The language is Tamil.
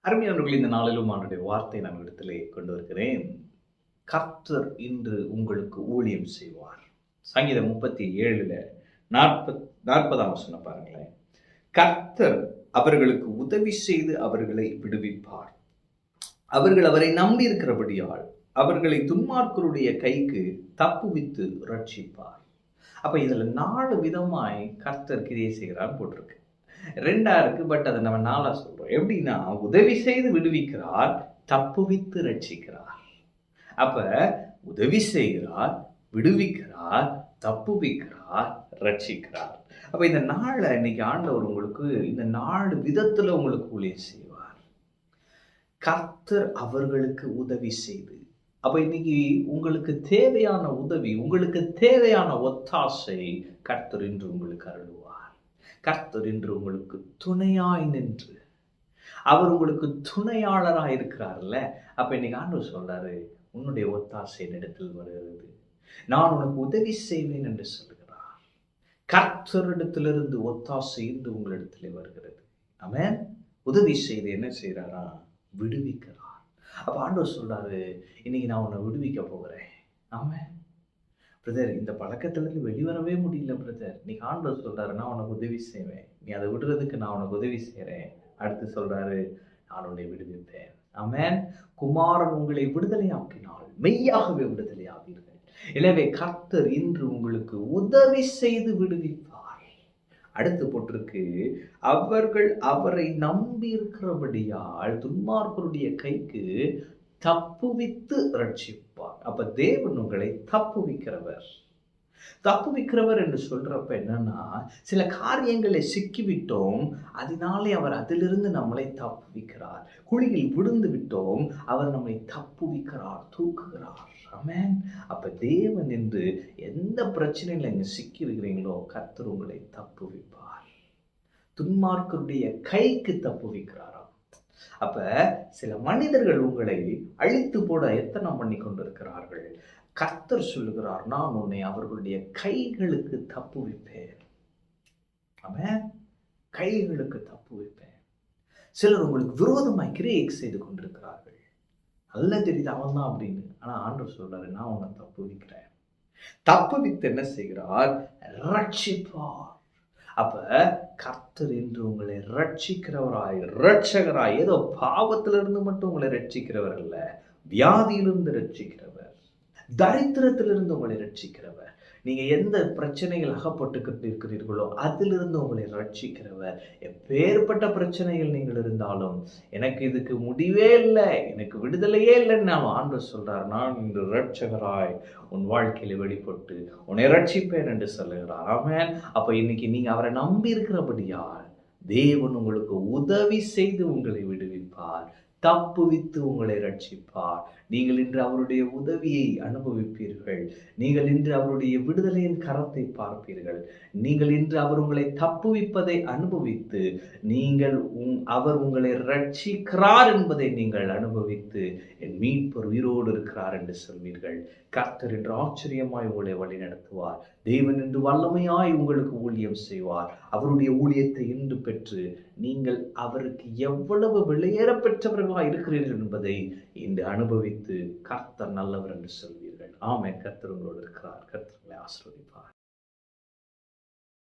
அருமையானவர்களே, இந்த நாளிலும் ஆண்டவருடைய வார்த்தை நான் இடத்திலே கொண்டு வருகிறேன். கர்த்தர் இன்று உங்களுக்கு ஊழியம் செய்வார். சங்கீதம் 37ல 40ஆம் வசனம் பாருங்களேன். கர்த்தர் அவர்களுக்கு உதவி செய்து அவர்களை விடுவிப்பார். அவர்கள் அவரை நம்பி இருக்கிறபடியால் அவர்களை துன்மார்க்கருடைய கைக்கு தப்புவித்து ரட்சிப்பார். அப்ப இதுல 4 விதமாய் கர்த்தர் கிரியை செய்கிறார் போட்டிருக்கு. 2 இருக்கு, பட் அதை நம்ம 4 சொல்றோம். எப்படின்னா, உதவி செய்து விடுவிக்கிறார், தப்புவித்து ரட்சிக்கிறார். அப்ப உதவி செய்கிறார், விடுவிக்கிறார், தப்புவிக்கிறார், ரட்சிக்கிறார். அப்ப இந்த 4 இன்னைக்கு ஆண்டவர் உங்களுக்கு இந்த 4 விதத்துல உங்களுக்கு ஊழியம் செய்வார். கர்த்தர் அவர்களுக்கு உதவி செய்து. அப்ப இன்னைக்கு உங்களுக்கு தேவையான உதவி, உங்களுக்கு தேவையான ஒத்தாசை கர்த்தர் இன்று உங்களுக்கு அருளுவார். கர்த்தர் இன்று உங்களுக்கு துணையாய் நின்று, அவர் உங்களுக்கு துணையாளராக இருக்கிறார்ல. அப்ப இன்னைக்கு ஆண்டவர் சொல்றாரு, உன்னுடைய ஒத்தாசை என்னிடத்தில் வருகிறது, நான் உனக்கு உதவி செய்வேன் என்று சொல்லுகிறார். கர்த்தரிடத்திலிருந்து ஒத்தாசை இன்று உங்களிடத்திலே வருகிறது. ஆமென். உதவி செய்து என்ன செய்யறாரா? விடுவிக்கிறார். அப்ப ஆண்டவர் சொல்றாரு, இன்னைக்கு நான் உன்னை விடுவிக்க போகிறேன். ஆமென். பிரதர், இந்த பழக்கத்திலிருந்து வெளிவரவே முடியல பிரதர். நீ ஆண்டவர் சொல்றாரு, நான் உனக்கு உதவி செய்வேன், நீ அதை விடுறதுக்கு நான் உனக்கு உதவி செய்யறேன். அடுத்து சொல்றாரு, நான் உன்னை விடுவிப்பேன். ஆமென். குமாரன் உங்களை விடுதலையாக்கினால் மெய்யாகவே விடுதலையாவீர்கள். எனவே கர்த்தர் இன்று உங்களுக்கு உதவி செய்து விடுவிப்பார். அடுத்து போட்டிருக்கு, அவர்கள் அவரை நம்பி இருக்கிறபடியால் துன்மார்க்கருடைய கைக்கு தப்புவித்து ரட்சிப்பார். அப்ப தேவன் உங்களை தப்புவிக்கிறவர். தப்புவிக்கிறவர் என்று சொல்றப்ப என்னன்னா, சில காரியங்களை சிக்கிவிட்டோம், அதனாலே அவர் அதிலிருந்து நம்மளை தப்புவிக்கிறார். குழியில் விழுந்து விட்டோம், அவர் நம்மை தப்புவிக்கிறார், தூக்குகிறார். ஆமென். அப்ப தேவன் என்று எந்த பிரச்சனையில நீங்க சிக்கி இருக்கிறீங்களோ, கர்த்தர் உங்களை தப்புவிப்பார். துன்மார்க்கருடைய கைக்கு தப்புவிக்கிறார். அப்ப சில மனிதர்கள் உங்களை அழித்து போட எத்தனை பண்ணி கொண்டிருக்கிறார்கள். கர்த்தர் சொல்லுகிறார், நான் உன்னை அவர்களுடைய கைகளுக்கு தப்புவிப்பேன். ஆமென். கைகளுக்கு தப்புவிப்பேன். சிலர் உங்களுக்கு விரோதமாய் கிரியை செய்து கொண்டிருக்கிறார்கள். நல்ல தெரியுது அவன் தான் அப்படின்னு. ஆனா ஆண்டவர் சொல்றாரு, நான் உன்னை தப்புவிக்கிறேன். தப்புவித்து என்ன செய்கிறார்? ரட்சிப்பார். அப்ப கர்த்தர் என்று உங்களை ரட்சிக்கிறவராய், ரட்சகராய், ஏதோ பாவத்திலிருந்து மட்டும் உங்களை ரட்சிக்கிறவர் அல்ல, வியாதியிலிருந்து ரட்சிக்கிறவர், தரித்திரத்திலிருந்து உங்களை ரட்சிக்கிறவர், நீங்க எந்த பிரச்சனைகள் அகப்பட்டுக்கிட்டு இருக்கிறீர்களோ அதிலிருந்து உங்களை ரட்சிக்கிறவர். எப்பேற்பட்ட பிரச்சனைகள் நீங்கள் இருந்தாலும், எனக்கு இதுக்கு முடிவே இல்லை, எனக்கு விடுதலையே இல்லைன்னு ஆண்டவர் சொல்றார், நான் இன்று ரட்சகராய் உன் வாழ்க்கையில வெளிப்பட்டு உன்னை ரட்சிப்பேன் என்று சொல்லுகிறார். ஆமென். அப்ப இன்னைக்கு நீங்க அவரை நம்பி இருக்கிறபடியால் தேவன் உங்களுக்கு உதவி செய்து உங்களை விடுவிப்பார், தப்புவித்து உங்களை ரட்சிப்பார். நீங்கள் இன்று அவருடைய உதவியை அனுபவிப்பீர்கள். நீங்கள் இன்று அவருடைய விடுதலையின் கரத்தை பார்ப்பீர்கள். நீங்கள் இன்று அவர் உங்களை தப்புவிப்பதை அனுபவித்து, நீங்கள் அவர் உங்களை ரட்சிக்கிறார் என்பதை நீங்கள் அனுபவித்து, என் மீட்பர் உயிரோடு இருக்கிறார் என்று சொல்வீர்கள். கர்த்தர் என்று ஆச்சரியமாய் உங்களை வழி நடத்துவார். தேவன் என்று வல்லமையாய் உங்களுக்கு ஊழியம் செய்வார். அவருடைய ஊழியத்தை இன்று பெற்று நீங்கள் அவருக்கு எவ்வளவு வெளியேற பெற்றவர்களாக இருக்கிறீர்கள் என்பதை இன்று அனுபவித்து கர்த்தர் நல்லவர் என்று சொல்வீர்கள். ஆமென். கர்த்தர் உங்களோடு இருக்கிறார். கர்த்தர் உங்களை ஆசீர்வதிப்பார்.